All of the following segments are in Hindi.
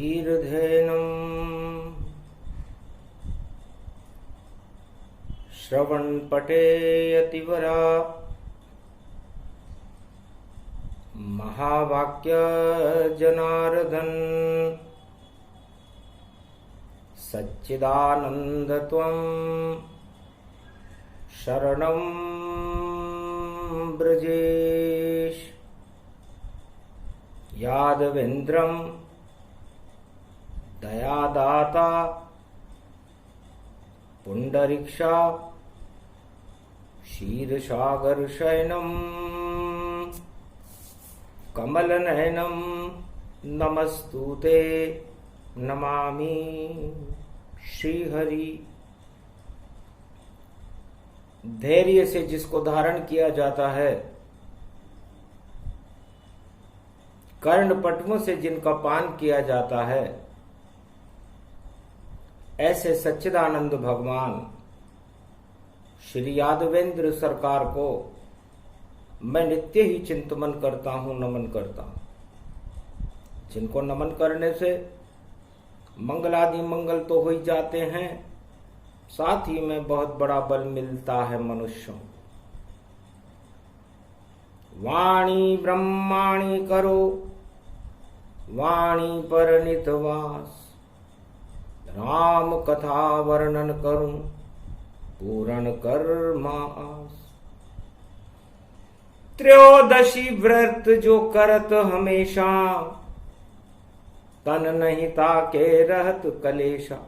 धीर्धेनं श्रवणपटेऽतिवरा महावाक्य जनार्दन सच्चिदानंद त्वं शरणं ब्रजेश यादवेन्द्रं दयादाता पुंडरीक्षा क्षीरसागर शयनं कमलनयनं नमस्तुते नमामि श्रीहरि। धैर्य से जिसको धारण किया जाता है, कर्णपटुओं से जिनका पान किया जाता है, ऐसे सच्चिदानंद भगवान श्री यादवेंद्र सरकार को मैं नित्य ही चिंतन करता हूं, नमन करता हूं। जिनको नमन करने से मंगलादि मंगल तो हो ही जाते हैं, साथ ही में बहुत बड़ा बल मिलता है मनुष्यों। वाणी ब्रह्माणी करो वाणी पर नितवास, राम कथा वर्णन करूं पूर्ण कर मास। त्रयोदशी व्रत जो करत हमेशा, तन नहीं ताके रहत कलेशा।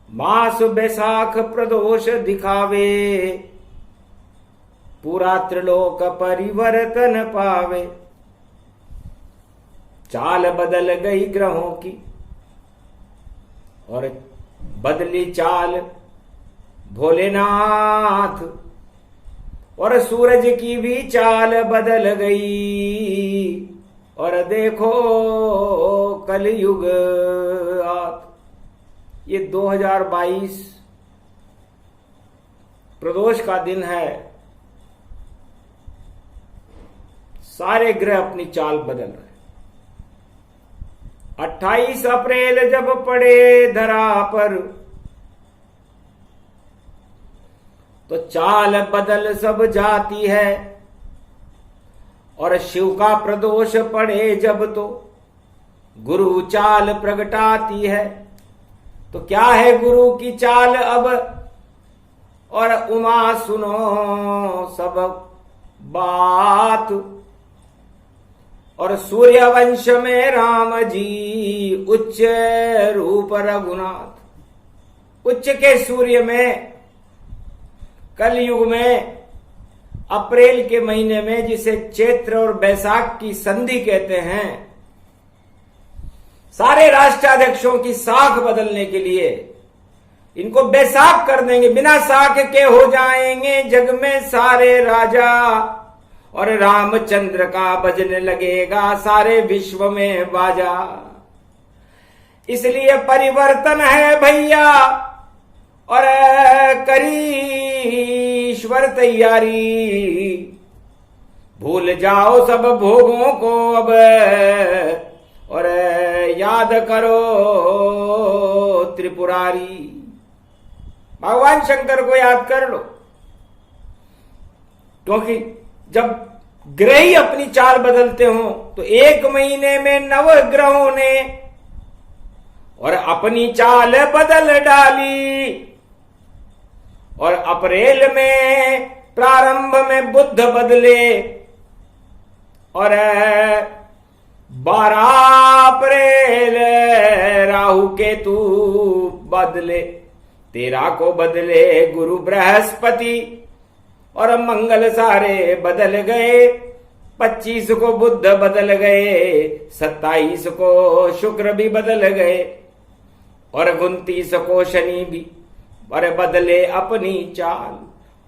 मास बैसाख प्रदोष दिखावे, पूरा त्रिलोक परिवर्तन पावे। चाल बदल गई ग्रहों की और बदली चाल भोलेनाथ, और सूरज की भी चाल बदल गई। और देखो कलयुग आत। ये 2022 प्रदोष का दिन है। सारे ग्रह अपनी चाल बदल रहे। 28 अप्रैल जब पड़े धरा पर, तो चाल बदल सब जाती है। और शिव का प्रदोष पड़े जब, तो गुरु चाल प्रगटाती है। तो क्या है गुरु की चाल अब, और उमा सुनो सब बात। और सूर्यवंश में राम जी उच्च रूप रघुनाथ। उच्च के सूर्य में कलयुग में अप्रैल के महीने में, जिसे चैत्र और बैसाख की संधि कहते हैं, सारे राष्ट्राध्यक्षों की साख बदलने के लिए इनको बैसाख कर देंगे। बिना साख के हो जाएंगे जग में सारे राजा। और रामचंद्र का बजने लगेगा सारे विश्व में बाजा। इसलिए परिवर्तन है भैया, और करी ईश्वर तैयारी। भूल जाओ सब भोगों को अब, और याद करो त्रिपुरारी। भगवान शंकर को याद कर लो, क्योंकि जब ग्रह ही अपनी चाल बदलते हो, तो एक महीने में 9 ग्रहों ने और अपनी चाल बदल डाली। और अप्रैल में प्रारंभ में बुध बदले, और 12 अप्रैल राहु केतु बदले। 13 को बदले गुरु बृहस्पति, और मंगल सारे बदल गए। 25 को बुध बदल गए, 27 को शुक्र भी बदल गए, और 29 को शनि भी, और बदले अपनी चाल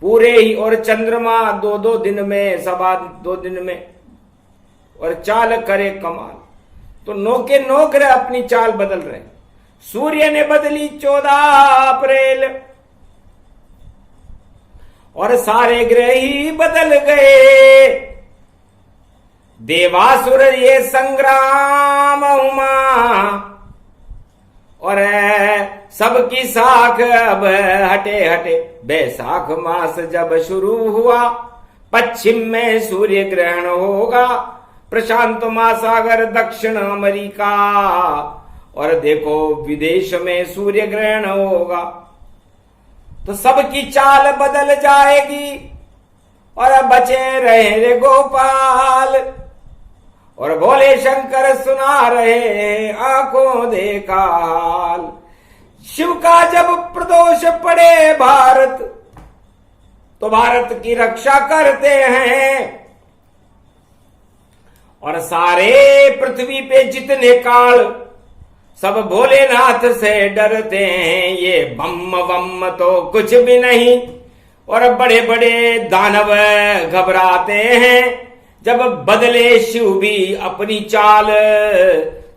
पूरे ही। और चंद्रमा 2-2 दिन में, सवा 2 दिन में, और चाल करे कमाल। तो 9 के 9 ग्रह अपनी चाल बदल रहे। सूर्य ने बदली 14 अप्रैल, और सारे ग्रह ही बदल गए। देवासुर ये संग्राम उमा और सबकी साख अब हटे हटे। बैसाख मास जब शुरू हुआ, पश्चिम में सूर्य ग्रहण होगा, प्रशांत महासागर दक्षिण अमेरिका और देखो विदेश में सूर्य ग्रहण होगा। तो सबकी चाल बदल जाएगी और बचे रहे रे गोपाल। और भोले शंकर सुना रहे आंखों देखा हाल। शिव का जब प्रदोष पड़े भारत, तो भारत की रक्षा करते हैं। और सारे पृथ्वी पे जितने काल सब भोलेनाथ से डरते हैं। ये बम बम तो कुछ भी नहीं। और बड़े बड़े दानव घबराते हैं। जब बदले शिव भी अपनी चाल,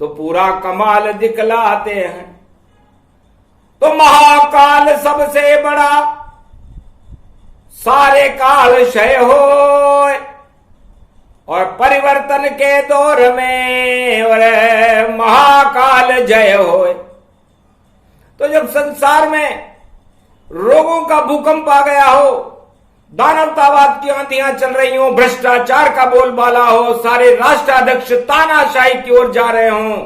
तो पूरा कमाल दिखलाते हैं। तो महाकाल सबसे बड़ा, सारे काल क्षय होए और परिवर्तन के दौर में और महाकाल जय होए। तो जब संसार में रोगों का भूकंप आ गया हो, दानवतावाद की आंधियां चल रही हो, भ्रष्टाचार का बोलबाला हो, सारे राष्ट्राध्यक्ष तानाशाही की ओर जा रहे हों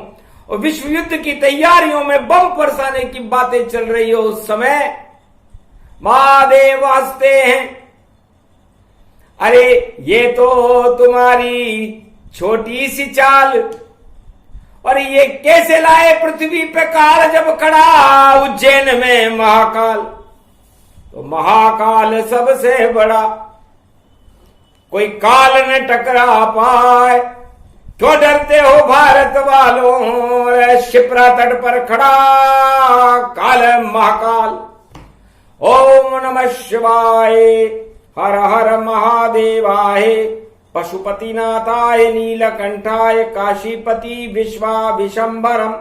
और विश्व युद्ध की तैयारियों में बम बरसाने की बातें चल रही हो, उस समय महादेव हंसते हैं। अरे ये तो तुम्हारी छोटी सी चाल, और ये कैसे लाए पृथ्वी पे काल जब खड़ा उज्जैन में महाकाल। तो महाकाल सबसे बड़ा, कोई काल न टकरा पाए। क्यों डरते हो भारत वालों, शिप्रा तट पर खड़ा काल महाकाल। ओम नमः शिवाय, हर हर महादेवाय, पशुपतिनाथाय नीलकंठाय, काशीपति विश्वाभिशंभरम।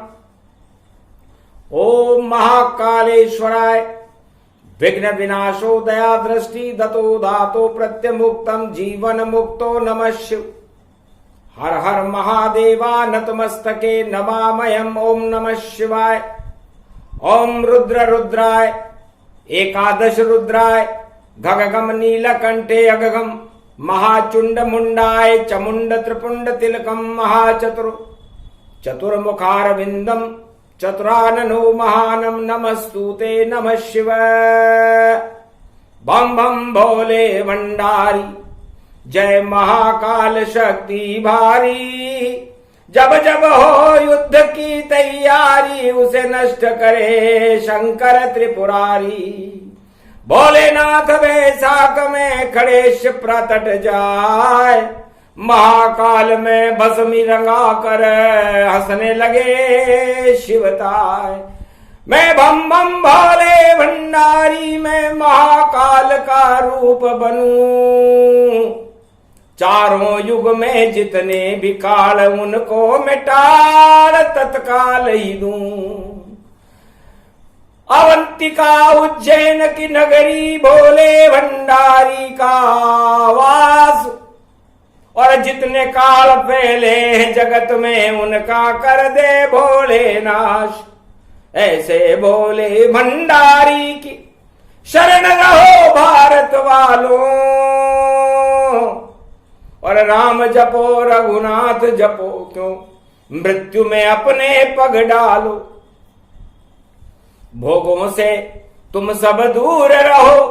ओम महाकालेश्वराय, विघ्न विनाशो दया दृष्टि दतो धातो प्रत्यमुक्तम जीवन मुक्तो नमः शिव। हर हर महादेवा नतमस्तके नमामयम्। ओम नमः शिवाय। ओम रुद्र रुद्राय, एकादश रुद्राय, गगगम नीलकंठे अगगम, महाचुंड मुंडाय चमुंड त्रिपुंड तिलकम, महाचतुर चतुर्मुखारविंदम, चतुराननो महानम, नमस्तुते नमः शिव। बम बम भोले भंडारी, जय महाकाल शक्ति भारी। जब जब हो युद्ध की तैयारी, उसे नष्ट करे शंकर त्रिपुरारी। भोलेनाथ वैशाख में खड़े शिप्रा तट जाए, महाकाल में भस्मी रंगा कर हंसने लगे शिवताय। मैं भम भम भोले भंडारी, मैं महाकाल का रूप बनूं। चारों युग में जितने भी काल, उनको मिटाल तत्काल ही दूं। अवंतिका उज्जैन की नगरी, भोले भंडारी का वास। और जितने काल फैले जगत में, उनका कर दे भोले नाश। ऐसे भोले भंडारी की शरण रहो भारत वालों। और राम जपो रघुनाथ जपो, क्यों मृत्यु में अपने पग डालो। भोगों से तुम सब दूर रहो,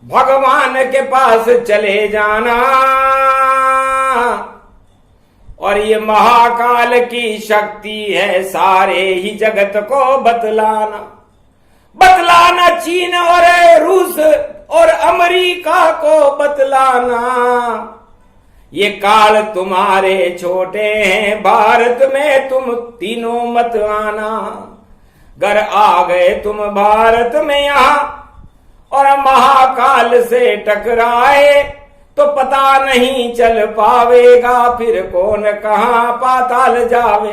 भगवान के पास चले जाना। और ये महाकाल की शक्ति है सारे ही जगत को बतलाना। बतलाना चीन और रूस और अमेरिका को बतलाना। ये काल तुम्हारे छोटे हैं, भारत में तुम तीनों मत आना। घर आ गए तुम भारत में यहाँ और महाकाल से टकराए, तो पता नहीं चल पावेगा फिर कौन कहाँ पाताल जावे।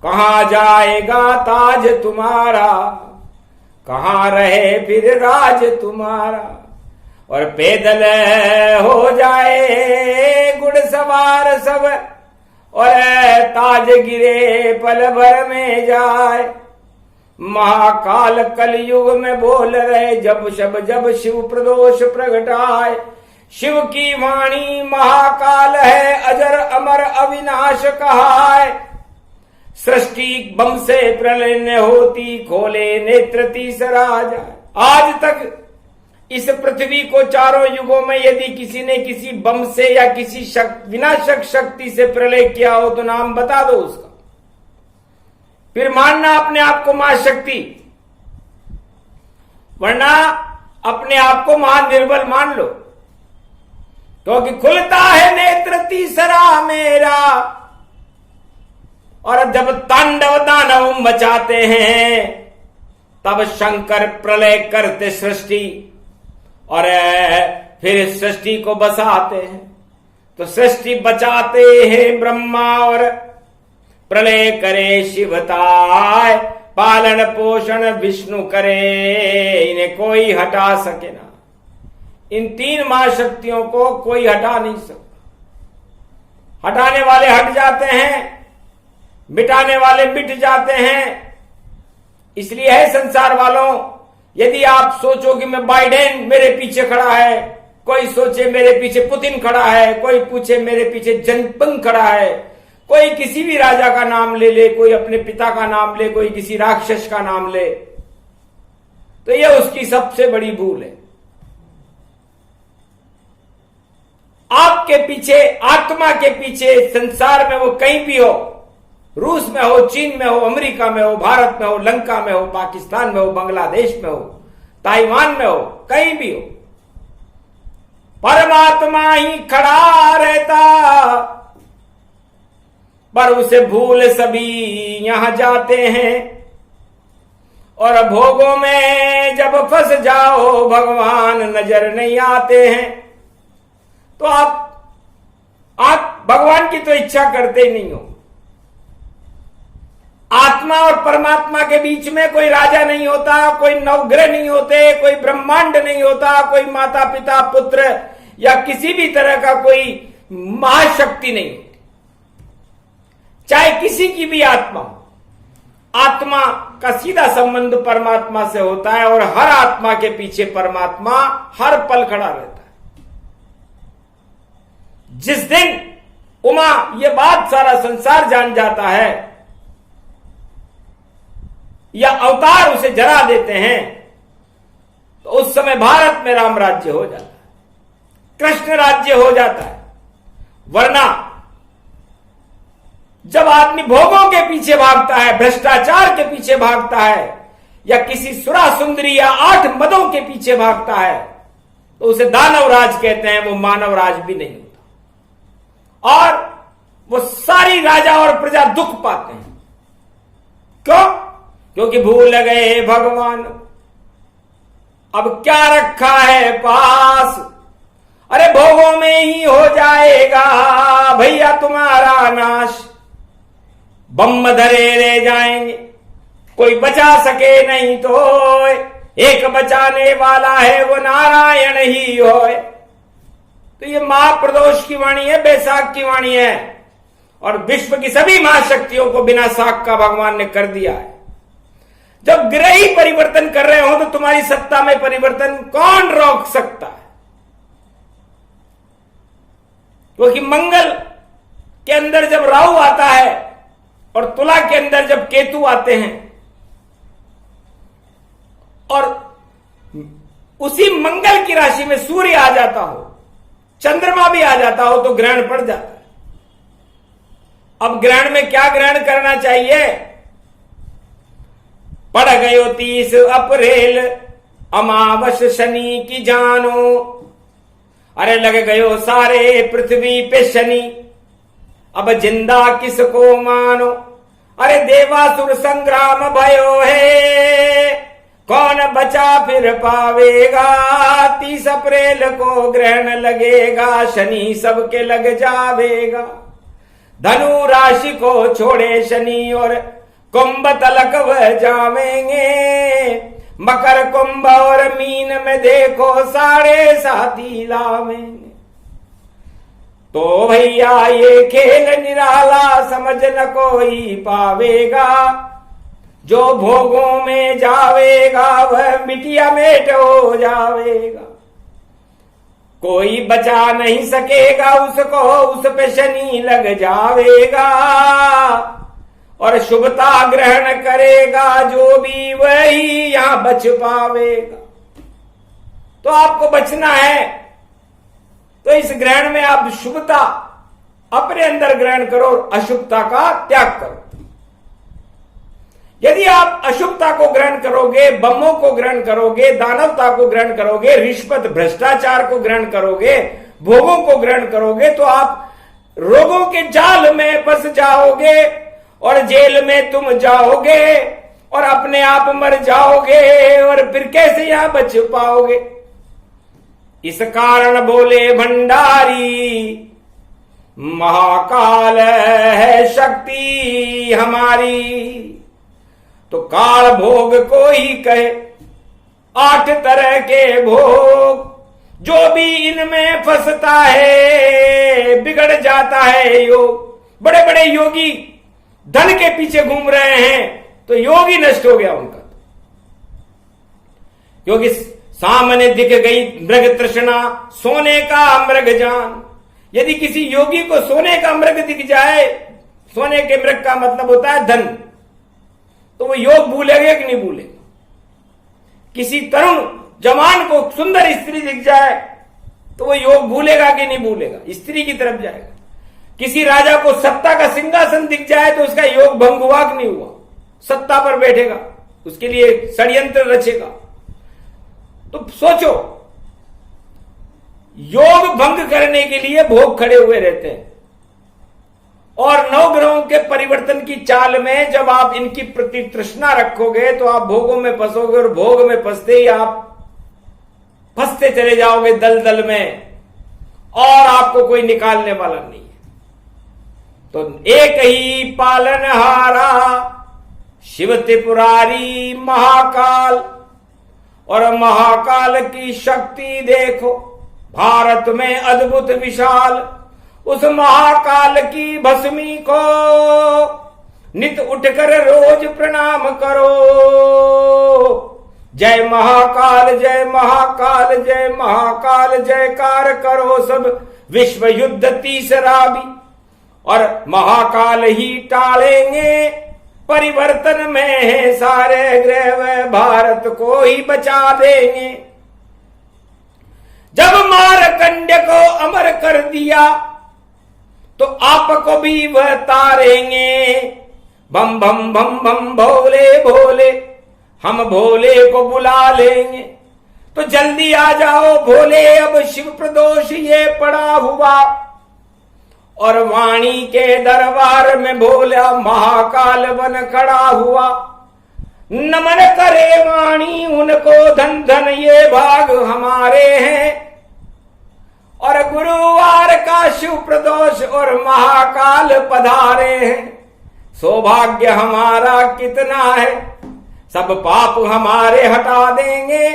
कहाँ जाएगा ताज तुम्हारा, कहाँ रहे फिर राज तुम्हारा। और पैदल हो जाए गुड़ सवार सब, और ताज गिरे पल भर में जाए। महाकाल कलयुग में बोल रहे जब शिव प्रदोष प्रगटाए। शिव की वाणी महाकाल है, अजर अमर अविनाश कहा है। सृष्टि बम से प्रलय न होती, खोले नेत्र तीसरा जाए। आज तक इस पृथ्वी को चारों युगों में यदि किसी ने किसी बम से या किसी विनाशक शक्ति से प्रलय किया हो तो नाम बता दो उसका। फिर मानना अपने आप को महाशक्ति, वरना अपने आप को महानिर्बल मान लो, क्योंकि खुलता है नेत्र तीसरा मेरा। और जब तांडव दानव मचाते हैं तब शंकर प्रलय करते सृष्टि और फिर सृष्टि को बसाते हैं। तो सृष्टि बचाते हैं ब्रह्मा और प्रलय करे शिवताय। पालन पोषण विष्णु करे, इन्हें कोई हटा सके ना। इन तीन महाशक्तियों को कोई हटा नहीं सकता। हटाने वाले हट जाते हैं, मिटाने वाले मिट जाते हैं। इसलिए है संसार वालों, यदि आप सोचो कि मैं बाइडेन मेरे पीछे खड़ा है, कोई सोचे मेरे पीछे पुतिन खड़ा है, कोई पूछे मेरे पीछे जिनपिंग खड़ा है, कोई किसी भी राजा का नाम ले ले, कोई अपने पिता का नाम ले, कोई किसी राक्षस का नाम ले, तो यह उसकी सबसे बड़ी भूल है। आपके पीछे, आत्मा के पीछे संसार में वो कहीं भी हो, रूस में हो, चीन में हो, अमेरिका में हो, भारत में हो, लंका में हो, पाकिस्तान में हो, बांग्लादेश में हो, ताइवान में हो, कहीं भी हो, परमात्मा ही खड़ा रहता। पर उसे भूल सभी यहां जाते हैं और भोगों में जब फंस जाओ भगवान नजर नहीं आते हैं। तो आप भगवान की तो इच्छा करते ही नहीं हो। आत्मा और परमात्मा के बीच में कोई राजा नहीं होता, कोई नवग्रह नहीं होते, कोई ब्रह्मांड नहीं होता, कोई माता पिता पुत्र या किसी भी तरह का कोई महाशक्ति नहीं होती। चाहे किसी की भी आत्मा, आत्मा का सीधा संबंध परमात्मा से होता है और हर आत्मा के पीछे परमात्मा हर पल खड़ा रहता है। जिस दिन उमा ये बात सारा संसार जान जाता है या अवतार उसे जरा देते हैं, तो उस समय भारत में राम राज्य हो जाता है, कृष्ण राज्य हो जाता है। वरना जब आदमी भोगों के पीछे भागता है, भ्रष्टाचार के पीछे भागता है या किसी सुरा सुंदरी या 8 मदों के पीछे भागता है, तो उसे दानव राज कहते हैं, वो मानव राज भी नहीं होता। और वो सारी राजा और प्रजा दुख पाते हैं। क्यों? क्योंकि भूल गए भगवान। अब क्या रखा है पास, अरे भोगों में ही हो जाएगा भैया तुम्हारा नाश। बम धरे रह जाएंगे, कोई बचा सके नहीं तो एक बचाने वाला है वो नारायण ही होए। तो ये महाप्रदोष की वाणी है, बैसाख की वाणी है। और विश्व की सभी महाशक्तियों को बिना साख का भगवान ने कर दिया है। जब ग्रह ही परिवर्तन कर रहे हो तो तुम्हारी सत्ता में परिवर्तन कौन रोक सकता है? क्योंकि मंगल के अंदर जब राहु आता है और तुला के अंदर जब केतु आते हैं और उसी मंगल की राशि में सूर्य आ जाता हो, चंद्रमा भी आ जाता हो, तो ग्रहण पड़ जाता है। अब ग्रहण में क्या ग्रहण करना चाहिए? पड़ गयो 30 अप्रैल अमावस शनि की जानो। अरे लग गयो सारे पृथ्वी पे शनि, अब जिंदा किसको मानो। अरे देवासुर संग्राम भयो है, कौन बचा फिर पावेगा। 30 अप्रैल को ग्रहण लगेगा, शनि सबके लग जावेगा। धनु राशि को छोड़े शनि और कुंभ तलक वह जावेंगे। मकर कुंभ और मीन में देखो 7.5 लावेंगे। तो भैया ये खेल निराला समझ न कोई पावेगा, जो भोगों में जावेगा वह मिटिया मेट हो जावेगा। कोई बचा नहीं सकेगा उसको, उस पे शनि लग जावेगा, और शुभता ग्रहण करेगा जो भी वही यहां बच पावेगा। तो आपको बचना है तो इस ग्रहण में आप शुभता अपने अंदर ग्रहण करो, अशुभता का त्याग करो। यदि आप अशुभता को ग्रहण करोगे, बमों को ग्रहण करोगे, दानवता को ग्रहण करोगे, रिश्वत भ्रष्टाचार को ग्रहण करोगे, भोगों को ग्रहण करोगे, तो आप रोगों के जाल में फंस जाओगे और जेल में तुम जाओगे और अपने आप मर जाओगे, और फिर कैसे यहां बच पाओगे। इस कारण बोले भंडारी, महाकाल है शक्ति हमारी। तो काल भोग को ही कहे 8 तरह के भोग, जो भी इनमें फंसता है बिगड़ जाता है योग। बड़े बड़े योगी धन के पीछे घूम रहे हैं तो योग ही नष्ट हो गया उनका। क्योंकि सामने दिख गई मृग तृष्णा, सोने का मृग जान। यदि किसी योगी को सोने का मृग दिख जाए, सोने के मृग का मतलब होता है धन, तो वो योग भूलेगा कि नहीं भूलेगा। किसी तरुण जवान को सुंदर स्त्री दिख जाए तो वो योग भूलेगा कि नहीं भूलेगा, स्त्री की तरफ जाएगा। किसी राजा को सत्ता का सिंहासन दिख जाए तो उसका योग भंग हुआ कि नहीं हुआ, सत्ता पर बैठेगा, उसके लिए षड्यंत्र रचेगा। तो सोचो, योग भंग करने के लिए भोग खड़े हुए रहते हैं, और 9 ग्रहों के परिवर्तन की चाल में जब आप इनकी प्रति तृष्णा रखोगे तो आप भोगों में फंसोगे, और भोग में फंसते ही आप फंसते चले जाओगे दलदल में, और आपको कोई निकालने वाला नहीं है। तो एक ही पालनहारा शिव त्रिपुरारी महाकाल, और महाकाल की शक्ति देखो भारत में अद्भुत विशाल। उस महाकाल की भस्मी को नित उठकर रोज प्रणाम करो। जय महाकाल, जय महाकाल, जय महाकाल, जयकार करो सब विश्व युद्ध तीसरा भी, और महाकाल ही टालेंगे परिवर्तन में है सारे ग्रह, वह भारत को ही बचा देंगे। जब मारकंड्य को अमर कर दिया तो आपको भी वह तारेंगे। बम बम बम बम भोले भोले, हम भोले को बुला लेंगे। तो जल्दी आ जाओ भोले, अब शिव प्रदोष ये पड़ा हुआ। और वाणी के दरबार में भोला महाकाल बन खड़ा हुआ। नमन करे वाणी उनको, धन धन ये भाग हमारे हैं। और गुरुवार का शिव प्रदोष और महाकाल पधारे हैं। सौभाग्य हमारा कितना है, सब पाप हमारे हटा देंगे,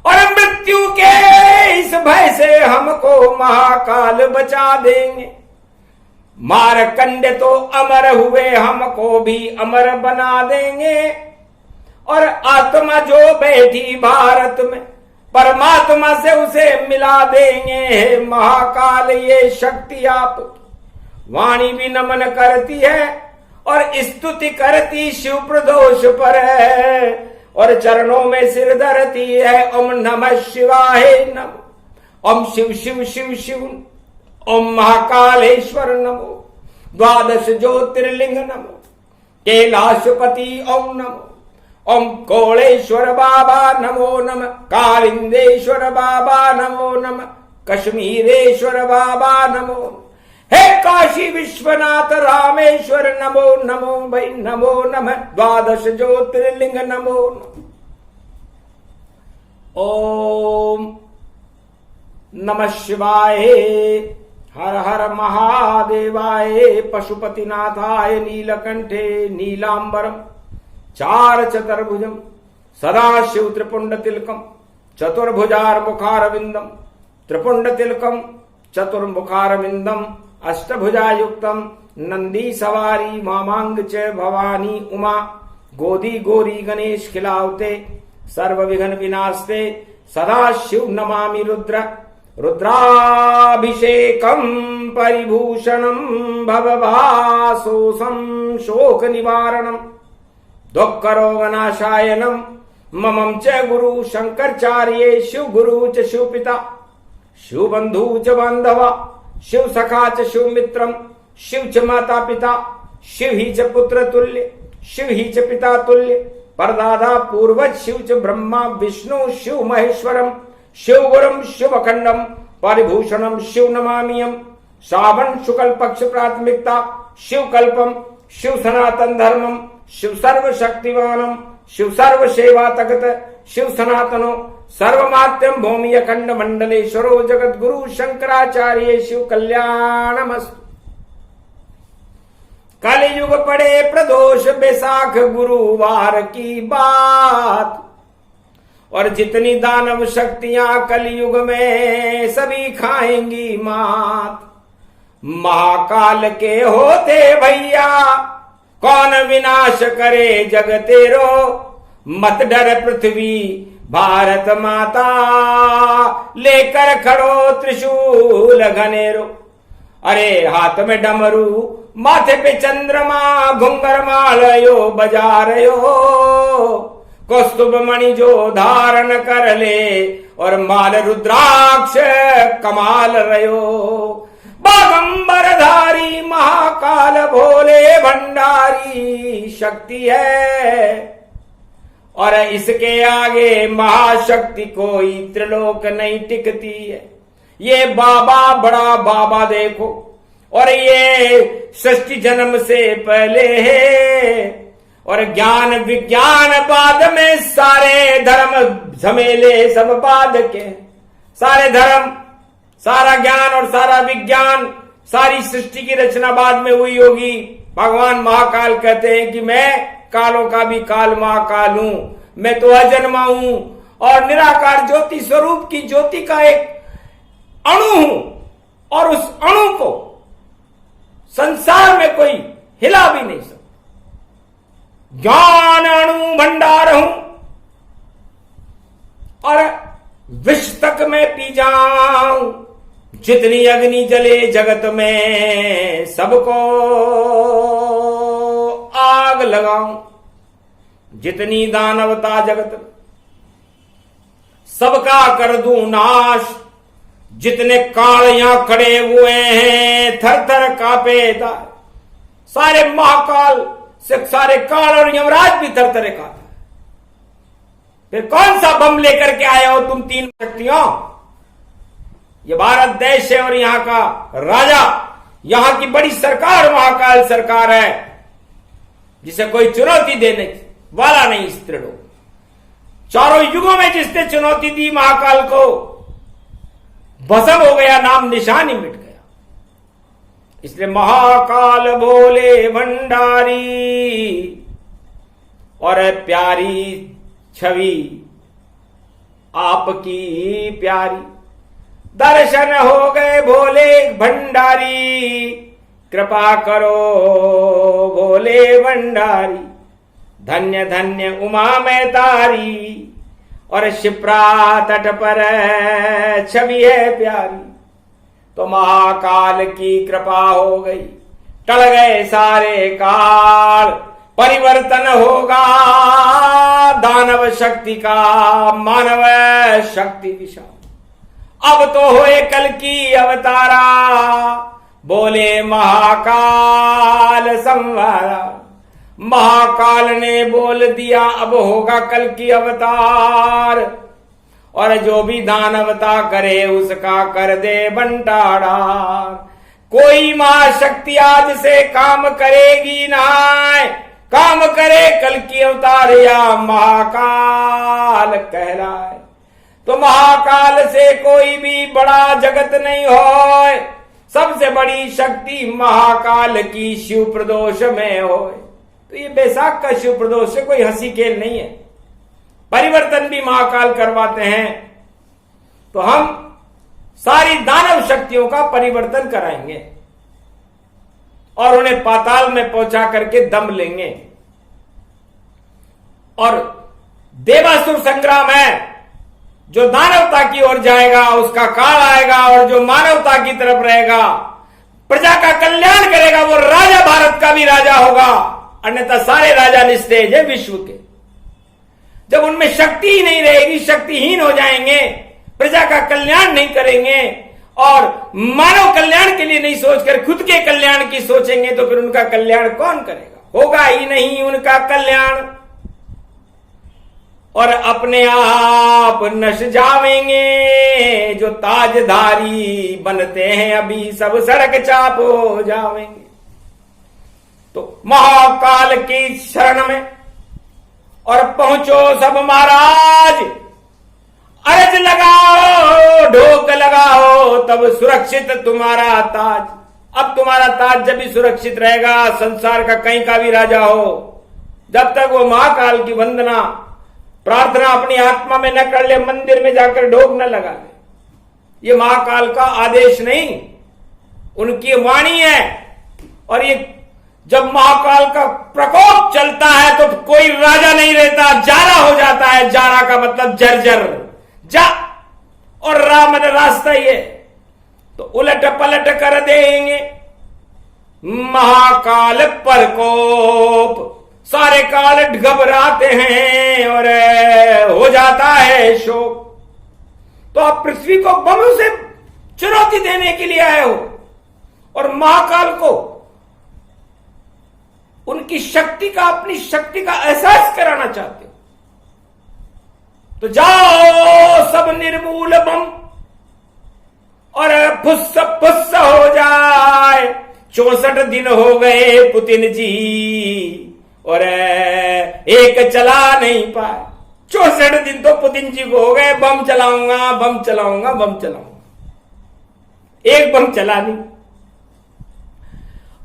और मृत्यु के इस भय से हमको महाकाल बचा देंगे। मारकंड तो अमर हुए, हमको भी अमर बना देंगे। और आत्मा जो बैठी भारत में, परमात्मा से उसे मिला देंगे। महाकाल ये शक्ति आपकी, वाणी भी नमन करती है और स्तुति करती शिव प्रदोष पर है, और चरणों में सिर धरती है। ओम नमः शिवाय नमो, ओम शिव शिव शिव शिव, ओम महाकालेश्वर नमो, द्वादश ज्योतिर्लिंग नमो, कैलाशपति ओम नमो, ओम कोलेश्वर बाबा नमो नमः, कालिंदेश्वर बाबा नमो नमः, कश्मीरेश्वर बाबा नमो, हे काशी विश्वनाथ रामेश्वर नमो नमो भाई नमो नमः, द्वादश ज्योतिर्लिंग नमो नमः। ओम नमः शिवाय, हर हर महादेवाय, पशुपतिनाथाय, नीलकंठे नीलांबरम, चार चतुर्भुजम, सदा शिव त्रिपुंड तिलकम, चतुर्भुजार मुखारविंदम, त्रिपुंड तिलकम, चतुर्मुखारविंदम अष्टभुजायुक्तम नंदी सवारी मामांग च भवानी उमा गोदी गोरी गणेश खिलावते सर्व विघ्न विनाशते सदा शिव नमामि रुद्र रुद्राभिषेकम परिभूषणम भवभासोसम शोक निवारणम दुःख रोगनाशायनम ममं च गुरु शंकराचार्ये शिव गुरु च शिव पिता शिव बंधु च बांधवा शिव सखा च शिव मित्रम शिव च माता पिता शिव ही च पुत्र तुल्य शिव ही च पिता तुल्य परदादा पूर्वज शिव च ब्रह्मा विष्णु शिव महेश्वरम शिव गुरुम शिव अखंडम परिभूषणम शिव नमामियम श्रावण शुक्ल पक्ष प्राथमिकता शिव कल्पम शिव सनातन धर्मम शिव सर्व शक्तिवानम शिव सर्व सेवा तगत शिव सनातनो सर्वमात्यम भूमि अखंड मंडलेश्वरो जगत गुरु शंकराचार्य शिव कल्याणमस्तु। कलयुग पड़े प्रदोष बैसाख गुरुवार की बात और जितनी दानव शक्तियां कलयुग में सभी खाएंगी मात। महाकाल के होते भैया कौन विनाश करे जग तेरो मत डर पृथ्वी भारत माता लेकर खड़ो त्रिशूल घनेरो। अरे हाथ में डमरू माथे पे चंद्रमा घुंगर मालयो बजा रयो कौस्तुभ मणि जो धारण कर ले और माल रुद्राक्ष कमाल रयो। बागंबरधारी महाकाल भोले भंडारी शक्ति है और इसके आगे महाशक्ति कोई त्रिलोक नहीं टिकती है। ये बाबा बड़ा बाबा देखो और ये सृष्टि जन्म से पहले है और ज्ञान विज्ञान बाद में सारे धर्म झमेले सब बाद के सारे धर्म सारा ज्ञान और सारा विज्ञान सारी सृष्टि की रचना बाद में हुई होगी। भगवान महाकाल कहते हैं कि मैं कालों का भी काल महाकाल हूं, मैं तो अजन्मा हूं और निराकार ज्योति स्वरूप की ज्योति का एक अणु हूं और उस अणु को संसार में कोई हिला भी नहीं सकता। ज्ञान अणु भंडार हूं और विष तक में पी जाऊं जितनी अग्नि जले जगत में सबको आग लगाऊं। जितनी दानवता जगत में सबका कर दूं नाश। जितने काल यहां खड़े हुए हैं थर थर कांपे सारे महाकाल से सारे काल और यमराज भी थर थरे कांपे। फिर कौन सा बम लेकर के आए हो तुम तीन शक्तियों? ये भारत देश है और यहां का राजा यहां की बड़ी सरकार महाकाल सरकार है जिसे कोई चुनौती देने वाला नहीं। इस त्रिलोक चारों युगों में जिसने चुनौती दी महाकाल को भस्म हो गया, नाम निशान ही मिट गया। इसलिए महाकाल भोले भंडारी और प्यारी छवि आपकी प्यारी दर्शन हो गए भोले भंडारी। कृपा करो भोले भंडारी धन्य धन्य उमा में तारी और शिप्रा तट पर छवि है प्यारी। तो महाकाल की कृपा हो गई, टल गए सारे काल, परिवर्तन होगा दानव शक्ति का मानव शक्ति विशाल। अब तो होए कल की अवतारा बोले महाकाल संवारा। महाकाल ने बोल दिया अब होगा कल की अवतार और जो भी दानवता करे उसका कर दे बंटारा। कोई महाशक्ति आज से काम करेगी ना, काम करे कल की अवतार या महाकाल कहलाए। तो महाकाल से कोई भी बड़ा जगत नहीं होए, सबसे बड़ी शक्ति महाकाल की शिव प्रदोष में होए। तो ये बैसाख का शिव प्रदोष से कोई हंसी खेल नहीं है, परिवर्तन भी महाकाल करवाते हैं। तो हम सारी दानव शक्तियों का परिवर्तन कराएंगे और उन्हें पाताल में पहुंचा करके दम लेंगे। और देवासुर संग्राम है, जो दानवता की ओर जाएगा उसका काल आएगा, और जो मानवता की तरफ रहेगा, प्रजा का कल्याण करेगा, वो राजा भारत का भी राजा होगा। अन्यथा सारे राजा निस्तेज है विश्व के। जब उनमें शक्ति ही नहीं रहेगी, शक्तिहीन हो जाएंगे, प्रजा का कल्याण नहीं करेंगे और मानव कल्याण के लिए नहीं सोचकर खुद के कल्याण की सोचेंगे, तो फिर उनका कल्याण कौन करेगा? होगा ही नहीं उनका कल्याण, और अपने आप नश जावेंगे। जो ताजधारी बनते हैं अभी सब सड़क चाप हो जावेंगे। तो महाकाल की शरण में और पहुंचो सब महाराज, अर्ज लगाओ, ढोक लगाओ, तब सुरक्षित तुम्हारा ताज। अब तुम्हारा ताज जब भी सुरक्षित रहेगा, संसार का कहीं का भी राजा हो, जब तक वो महाकाल की वंदना प्रार्थना अपनी आत्मा में न कर ले, मंदिर में जाकर ढोक न लगा ले। ये महाकाल का आदेश नहीं, उनकी वाणी है। और ये जब महाकाल का प्रकोप चलता है तो कोई राजा नहीं रहता, जारा हो जाता है। जारा का मतलब जर्जर, जा और राम रास्ता ही है, तो उलट पलट कर देंगे महाकाल प्रकोप। सारे काल घबराते हैं और हो जाता है शोक। तो आप पृथ्वी को बमों से चुनौती देने के लिए आए हो और महाकाल को उनकी शक्ति का, अपनी शक्ति का एहसास कराना चाहते हो। तो जाओ सब निर्मूल बम और फुस्स फुस्स हो जाए। 64 दिन हो गए पुतिन जी और एक चला नहीं पाए। 64 दिन तो पुतिन जी को हो गए, बम चलाऊंगा बम चलाऊंगा बम चलाऊंगा, एक बम चला नहीं।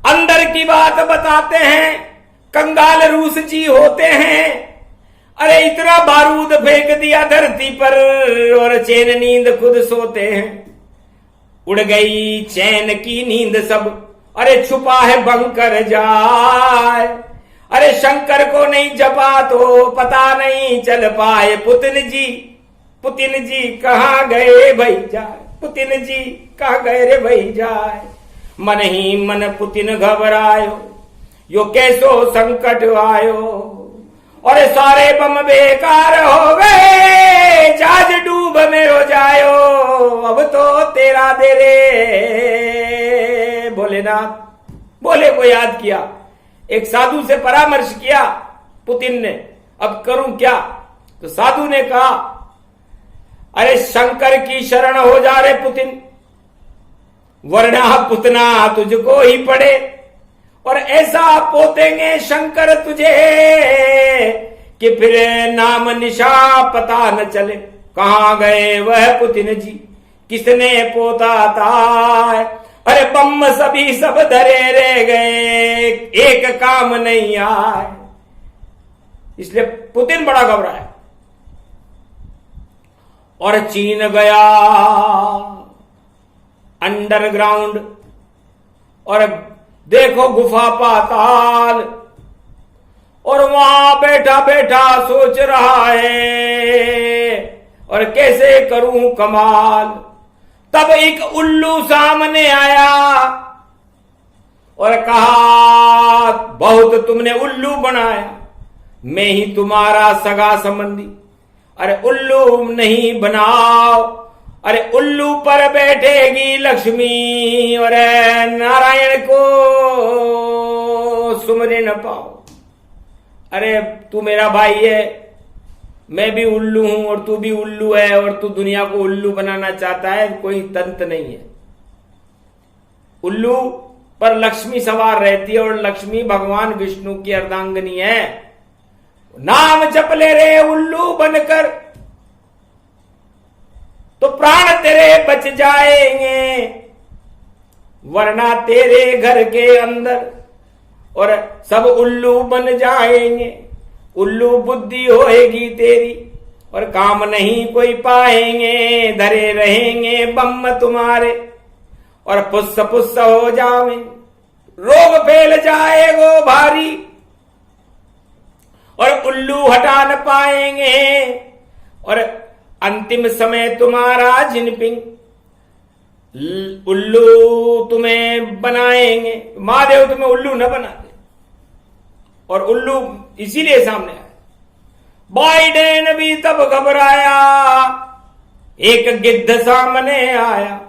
अंदर की बात बताते हैं, कंगाल रूस जी होते हैं। अरे इतना बारूद फेंक दिया धरती पर और चैन नींद खुद सोते हैं। उड़ गई चैन की नींद सब, अरे छुपा है बंकर जाए। अरे शंकर को नहीं जपा तो पता नहीं चल पाए। पुतिन जी कहां गए भाई जाए, पुतिन जी कहां गए रे भाई जाए। मन ही मन पुतिन घबरायो, यो कैसो संकट आयो। और सारे बम बेकार हो गए, जहाज डूब में हो जायो। अब तो तेरा दे रे भोलेनाथ। भोले को याद किया, एक साधु से परामर्श किया पुतिन ने, अब करूं क्या? तो साधु ने कहा, अरे शंकर की शरण हो जा रे पुतिन, वरना पुतना तुझको ही पड़े। और ऐसा पोतेंगे शंकर तुझे कि फिर नाम निशा पता न चले। कहां गए वह पुतिन जी, किसने पोता था? अरे बम सभी सब धरे रह गए, एक काम नहीं आए। इसलिए पुतिन बड़ा घबराया और चीन गया अंडरग्राउंड। और देखो गुफा पाताल, और वहां बैठा बैठा सोच रहा है और कैसे करूं कमाल। तब एक उल्लू सामने आया और कहा, बहुत तुमने उल्लू बनाया, मैं ही तुम्हारा सगा संबंधी। अरे उल्लू नहीं बनाओ, अरे उल्लू पर बैठेगी लक्ष्मी और नारायण को सुमरे न पाओ। अरे तू मेरा भाई है, मैं भी उल्लू हूं और तू भी उल्लू है, और तू दुनिया को उल्लू बनाना चाहता है, कोई तंत्र नहीं है। उल्लू पर लक्ष्मी सवार रहती है और लक्ष्मी भगवान विष्णु की अर्धांगिनी है। नाम जप ले रे उल्लू बनकर, तो प्राण तेरे बच जाएंगे, वरना तेरे घर के अंदर और सब उल्लू बन जाएंगे। उल्लू बुद्धि होएगी तेरी, और काम नहीं कोई पाएंगे, धरे रहेंगे बम तुम्हारे और पुस्स पुस्स हो जावे, रोग फैल जाएगो भारी और उल्लू हटा न पाएंगे और अंतिम समय तुम्हारा जिनपिंग उल्लू तुम्हें बनाएंगे। महादेव तुम्हें उल्लू न बना दे। और उल्लू इसीलिए सामने आया। बाइडेन भी तब घबराया, एक गिद्ध सामने आया।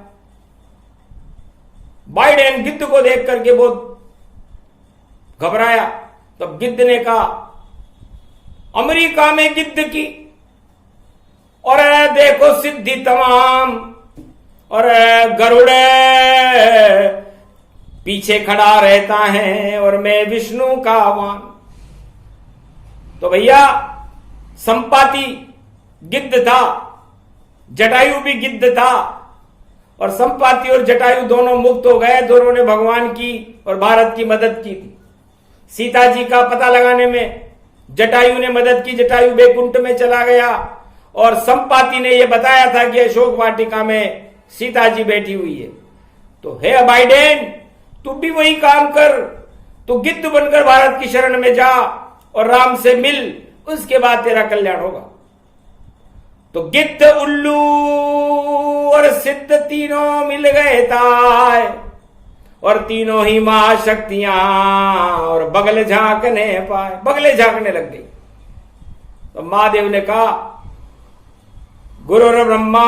बाइडेन गिद्ध को देख करके बहुत घबराया। तब गिद्ध ने कहा, अमेरिका में गिद्ध की और देखो सिद्धि तमाम, और गरुड़ पीछे खड़ा रहता है और मैं विष्णु का वाहन। तो भैया संपाति गिद्ध था, जटायु भी गिद्ध था, और संपाति और जटायु दोनों मुक्त हो गए। दोनों ने भगवान की और भारत की मदद की थी। सीता जी का पता लगाने में जटायु ने मदद की। जटायु बैकुंठ में चला गया और संपाति ने यह बताया था कि अशोक वाटिका में सीता जी बैठी हुई है। तो हे बाइडेन, तू भी वही काम कर, तू गिद्ध बनकर भारत की शरण में जा और राम से मिल, उसके बाद तेरा कल्याण होगा। तो गिद्ध, उल्लू और सिद्ध तीनों मिल गए ताय, और तीनों ही महाशक्तियां और बगल झांकने पाए, बगले झांकने लग गई। तो महादेव ने कहा, गुरुर ब्रह्मा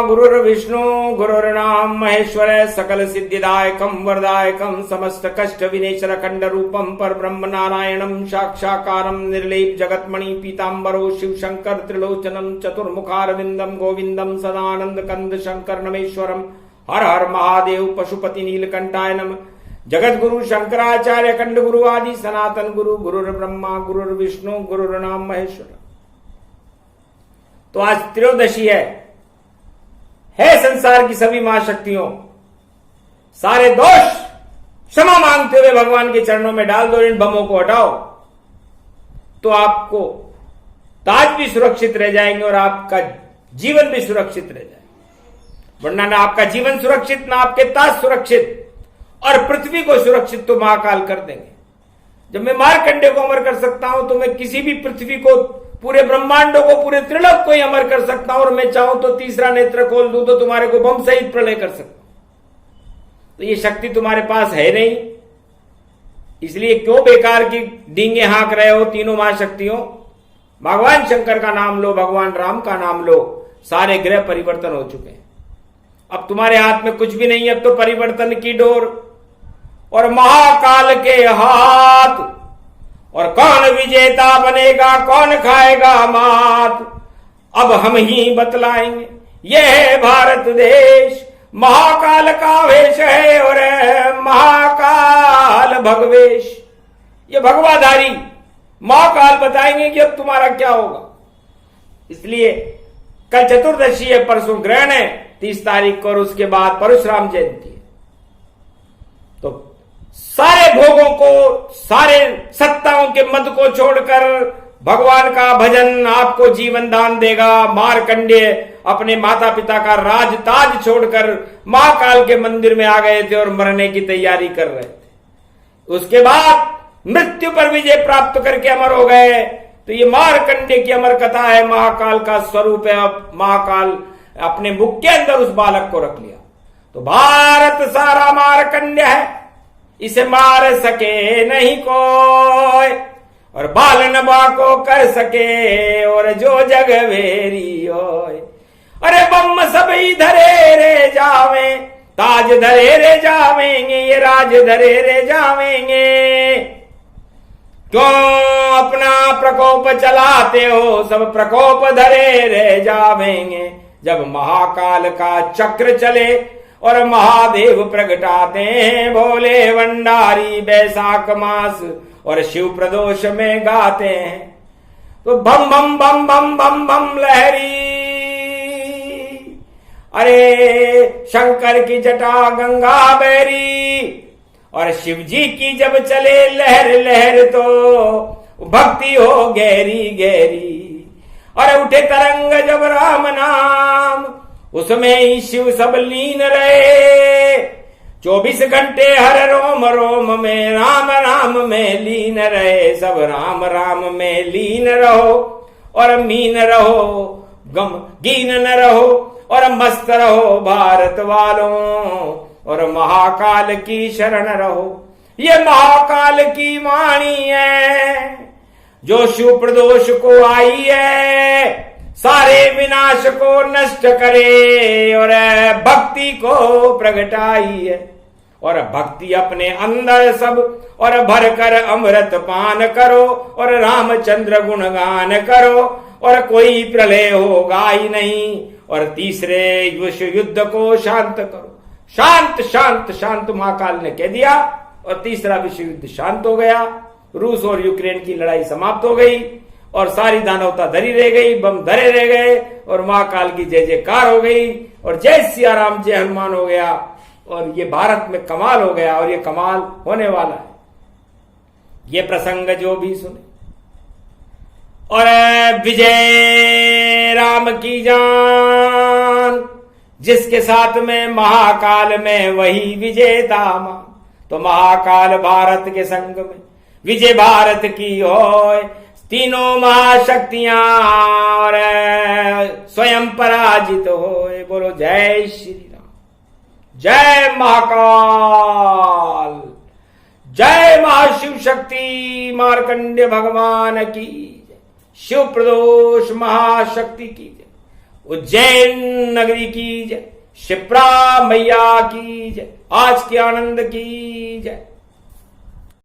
गुरुर्विष्णु गुरुर्नाम महेश्वर सकल सिद्धिदायकम वरदायकम समस्त कष्ट विनेशर खंड रूपम पर ब्रह्म नारायणम साक्षाकारम निर्लेप जगतमणि पीतांबरो शिव शंकर त्रिलोचनम चतुर्मुखारविंदम गोविंदम सदानंद कंद शंकर नमेश्वरम हर हर महादेव पशुपति नीलकंठाय नमः। जगत गुरु शंकराचार्य खंड गुरु आदि सनातन गुरु गुरुर ब्रह्मा गुरुर्विष्णु गुरुर्नाम महेश्वर। तो आज त्रयोदशी है संसार की सभी महाशक्तियों, सारे दोष क्षमा मांगते हुए भगवान के चरणों में डाल दो, इन बमों को हटाओ, तो आपको ताज भी सुरक्षित रह जाएंगे और आपका जीवन भी सुरक्षित रह जाएगा। वरना ना आपका जीवन सुरक्षित, ना आपके ताज सुरक्षित, और पृथ्वी को सुरक्षित तो महाकाल कर देंगे। जब मैं मारकंडे को अमर कर सकता हूं तो मैं किसी भी पृथ्वी को, पूरे ब्रह्मांडों को, पूरे त्रिलोक को ही अमर कर सकता हूं, और मैं चाहूं तो तीसरा नेत्र खोल दूं तो तुम्हारे को बम सहित प्रलय कर सकता हूं। तो ये शक्ति तुम्हारे पास है नहीं, इसलिए क्यों बेकार की डींगे हाँक रहे हो तीनों महाशक्तियों। भगवान शंकर का नाम लो, भगवान राम का नाम लो, सारे ग्रह परिवर्तन हो चुके हैं। अब तुम्हारे हाथ में कुछ भी नहीं है, अब तो परिवर्तन की डोर और महाकाल के हाथ। और कौन विजेता बनेगा, कौन खाएगा मात, अब हम ही बतलाएंगे। यह है भारत देश, महाकाल का वेश है और महाकाल भगवेश। ये भगवाधारी महाकाल बताएंगे कि अब तुम्हारा क्या होगा। इसलिए कल चतुर्दशी है, परसों ग्रहण है 30 तारीख को, और उसके बाद परशुराम जयंती है। तो सारे भोगों को, सारे सत्ताओं के मद को छोड़कर भगवान का भजन आपको जीवन दान देगा। मारकंडेय अपने माता पिता का राज ताज छोड़कर महाकाल के मंदिर में आ गए थे और मरने की तैयारी कर रहे थे। उसके बाद मृत्यु पर विजय प्राप्त करके अमर हो गए। तो ये मारकंडेय की अमर कथा है, महाकाल का स्वरूप है। अब महाकाल अपने मुख के अंदर उस बालक को रख लिया। तो भारत सारा मारकंडेय है, इसे मार सके नहीं कोई, और बालन बाको कर सके और जो जग वेरी होय। अरे बम सभी धरे रे जावे, ताज धरे रे जावेंगे, ये राज धरे रे जावेंगे। क्यों अपना प्रकोप चलाते हो, सब प्रकोप धरे रे जावेंगे। जब महाकाल का चक्र चले और महादेव प्रगटाते हैं, भोले भंडारी बैसाख मास और शिव प्रदोष में गाते हैं। तो बम बम बम बम बम बम लहरी, अरे शंकर की जटा गंगा बैरी, और शिव जी की जब चले लहर लहर तो भक्ति हो गहरी गहरी। और उठे तरंग जब राम नाम, उसमें ही शिव सब लीन रहे। 24 घंटे हर रोम रोम में राम राम में लीन रहे। सब राम राम में लीन रहो और मीन रहो, गम गीन न रहो और मस्त रहो भारत वालों, और महाकाल की शरण रहो। ये महाकाल की वाणी है जो शिव प्रदोष को आई है, सारे विनाश को नष्ट करे और भक्ति को प्रगटाई है। और भक्ति अपने अंदर सब और भरकर अमृत पान करो और रामचंद्र गुणगान करो और कोई प्रलय होगा ही नहीं। और तीसरे विश्व युद्ध को शांत करो। शांत शांत शांत महाकाल ने कह दिया और तीसरा विश्व युद्ध शांत हो गया। रूस और यूक्रेन की लड़ाई समाप्त हो गई और सारी दानवता धरी रह गई, बम धरे रह गए और महाकाल की जय जयकार हो गई और जय सिया राम जय हनुमान हो गया। और ये भारत में कमाल हो गया और ये कमाल होने वाला है। ये प्रसंग जो भी सुने और विजय राम की जान, जिसके साथ में महाकाल में वही विजेता मान। तो महाकाल भारत के संग में विजय भारत की होय। तीनों महाशक्तियां और स्वयं पराजित होए। बोलो जय श्री राम, जय महाकाल, जय महाशिव शक्ति मार्कंडेय भगवान की जय, शिव प्रदोष महाशक्ति की जय, उज्जैन नगरी की जय, शिप्रा मैया की जय, आज के आनंद की जय।